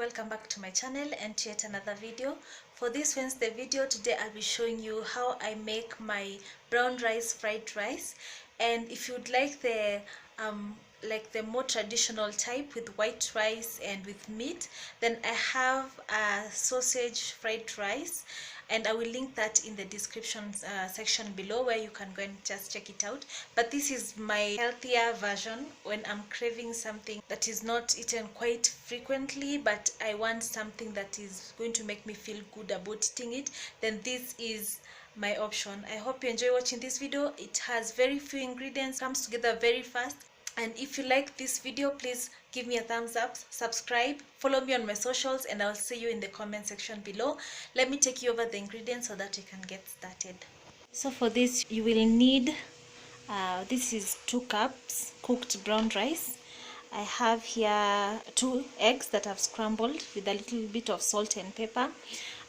welcome back to my channel and to yet another video. For this Wednesday video today, I'll be showing you how I make my brown rice fried rice. And if you'd like the more traditional type with white rice and with meat, then I have a sausage fried rice, and I will link that in the description section below, where you can go and just check it out. But this is my healthier version when I'm craving something that is not eaten quite frequently, but I want something that is going to make me feel good about eating it. Then this is my option. I hope you enjoy watching this video. It has very few ingredients, comes together very fast. And if you like this video, please give me a thumbs up, subscribe, follow me on my socials, and I'll see you in the comment section below. Let me take you over the ingredients so that you can get started. So for this you will need this is 2 cups cooked brown rice. I have here 2 eggs that I've scrambled with a little bit of salt and pepper.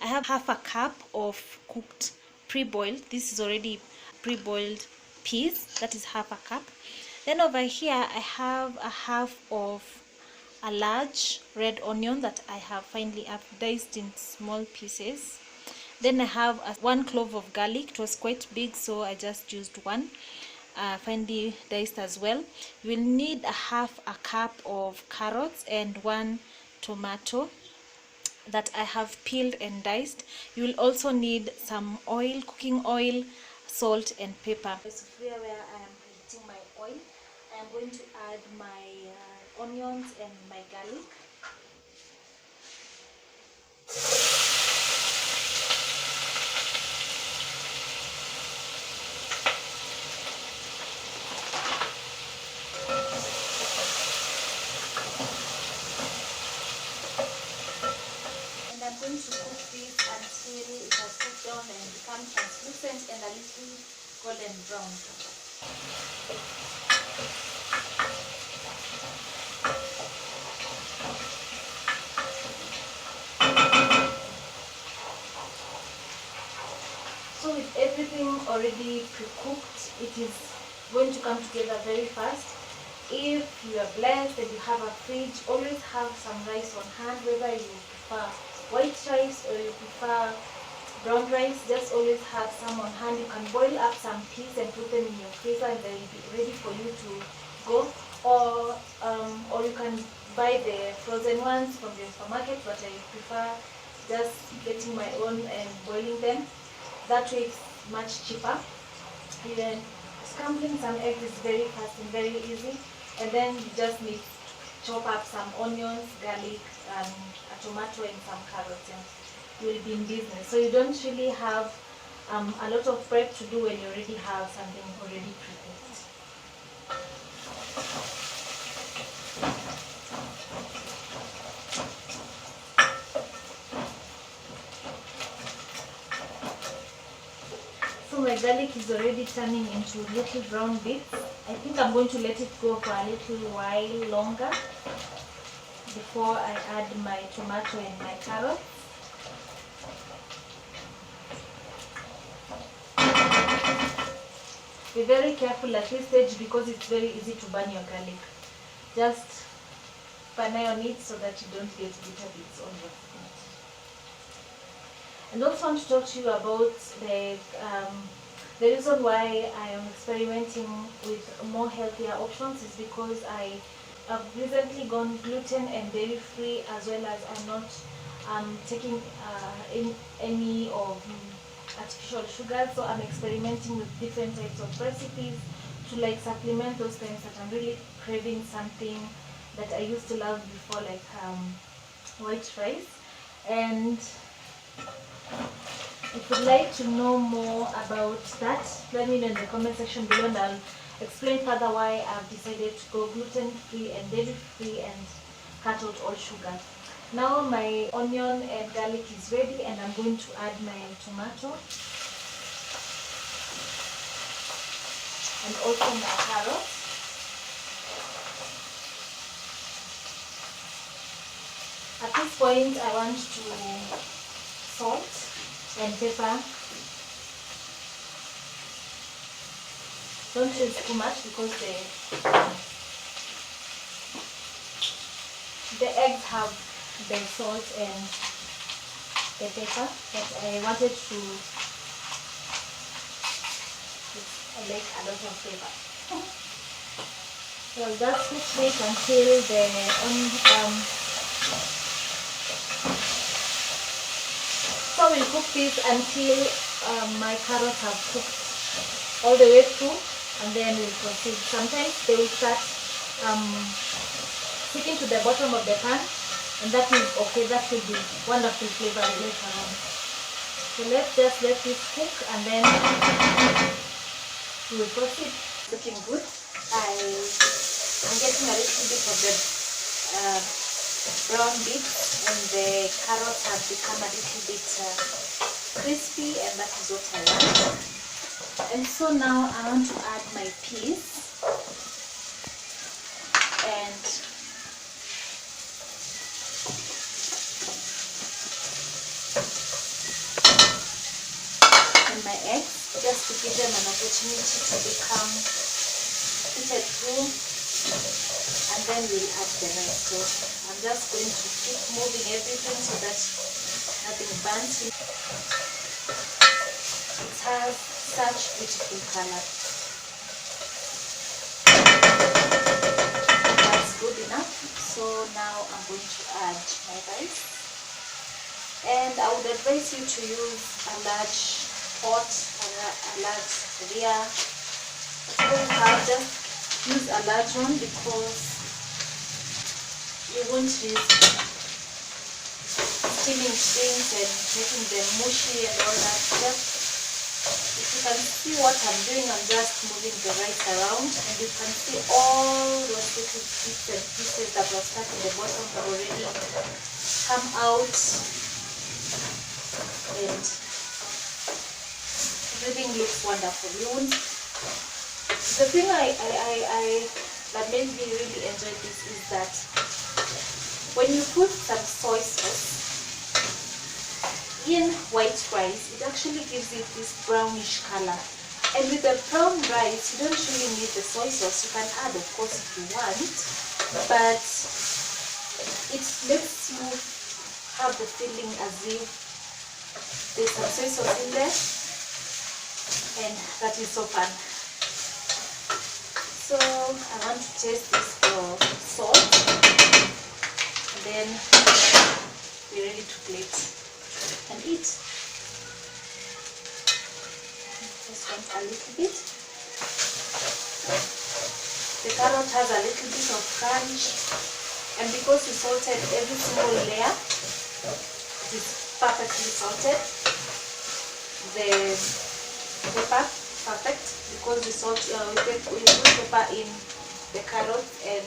I have half a cup of cooked pre-boiled, this is already pre-boiled peas, that is half a cup. Then over here I have a half of a large red onion that I have finely diced in small pieces. Then I have 1 clove of garlic. It was quite big, so I just used 1, finely diced as well. You will need a half a cup of carrots and 1 tomato that I have peeled and diced. You will also need some oil, cooking oil, salt and pepper. This is where I am heating my oil. I am going to add my onions and my garlic. And I'm going to cook this until it has cooked down and become translucent and a little golden brown. So with everything already pre-cooked, it is going to come together very fast. If you are blessed and you have a fridge, always have some rice on hand, whether you prefer white rice or you prefer brown rice. Just always have some on hand. You can boil up some peas and put them in your freezer and they will be ready for you to go. Or you can buy the frozen ones from the supermarket, but I prefer just getting my own and boiling them. That way it's much cheaper. Even scrambling some eggs is very fast and very easy. And then you just need to chop up some onions, garlic, a tomato and some carrots, and you will be in business. So you don't really have a lot of prep to do when you already have something already prepared. So my garlic is already turning into little brown bits. I think I'm going to let it go for a little while longer before I add my tomato and my carrots. Be very careful at this stage because it's very easy to burn your garlic. Just keep an eye on it so that you don't get bitter bits on your food. And also want to talk to you about the reason why I am experimenting with more healthier options is because I have recently gone gluten and dairy free, as well as I'm not taking any of artificial sugars. So I'm experimenting with different types of recipes to supplement those times that I'm really craving something that I used to love before, like white rice. And if you'd like to know more about that, let me know in the comment section below, and I'll explain further why I've decided to go gluten free and dairy free and cut out all sugar. Now my onion and garlic is ready, and I'm going to add my tomato and also my carrot. At this point I want to salt and pepper. Don't use too much because the eggs have the salt and the pepper, but I wanted to make a lot of pepper. So I'll just wait until so we'll cook this until my carrots have cooked all the way through, and then we'll proceed. Sometimes they will start sticking to the bottom of the pan, and that is okay. That will be wonderful flavor later on. So let's just let this cook, and then we will proceed. Looking good. I'm getting a little bit of the brown bits, and the carrots have become a little bit crispy, and that is what I want. And so now I want to add my peas and my eggs, just to give them an opportunity to become heated through, and then we'll add the rest. So I'm just going to keep moving everything so that nothing burns. It has such beautiful color. That's good enough. So now I'm going to add my rice, and I would advise you to use a large pot, a large area. Just use a large one because you won't risk steaming things and making them mushy and all that. Just, if you can see what I'm doing, I'm just moving the rice around, and you can see all those little bits and pieces that were stuck in the bottom have already come out, and everything looks wonderful. The thing that made me really enjoy this is that when you put some soy sauce in white rice, it actually gives it this brownish color. And with the brown rice, you don't really need the soy sauce. You can add, of course, if you want, but it makes you have the feeling as if there's some soy sauce in there, and that is so fun. So I want to taste this for salt, and then we're ready to plate and eat. Just want a little bit. The carrot has a little bit of crunch, and because we salted every single layer, it is perfectly salted. The pepper, perfect, because we put pepper in the carrots and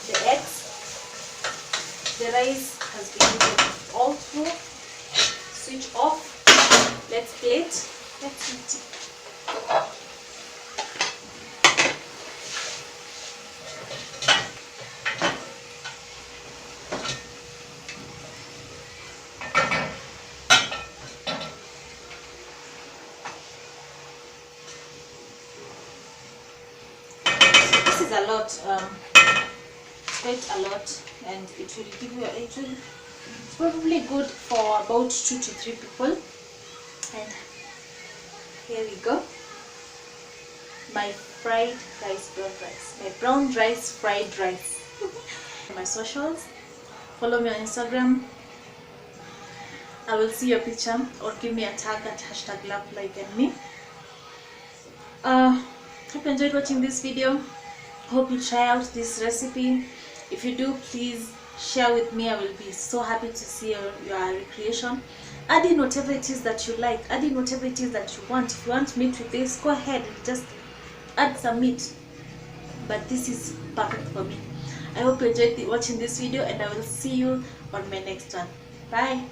the eggs. The rice has been eaten all through. Switch off. Let's plate. Let's eat. This is a lot, quite a lot, and it will give you, it's probably good for about 2 to 3 people. And here we go, my fried rice, brown rice, my brown rice fried rice. My socials, follow me on Instagram. I will see your picture, or give me a tag at #LoveLikeAndMe. Hope you enjoyed watching this video. Hope you try out this recipe. If you do, please share with me. I will be so happy to see your recreation. Add in whatever it is that you like. Add in whatever it is that you want. If you want meat with this, go ahead and just add some meat. But this is perfect for me. I hope you enjoyed watching this video, and I will see you on my next one. Bye.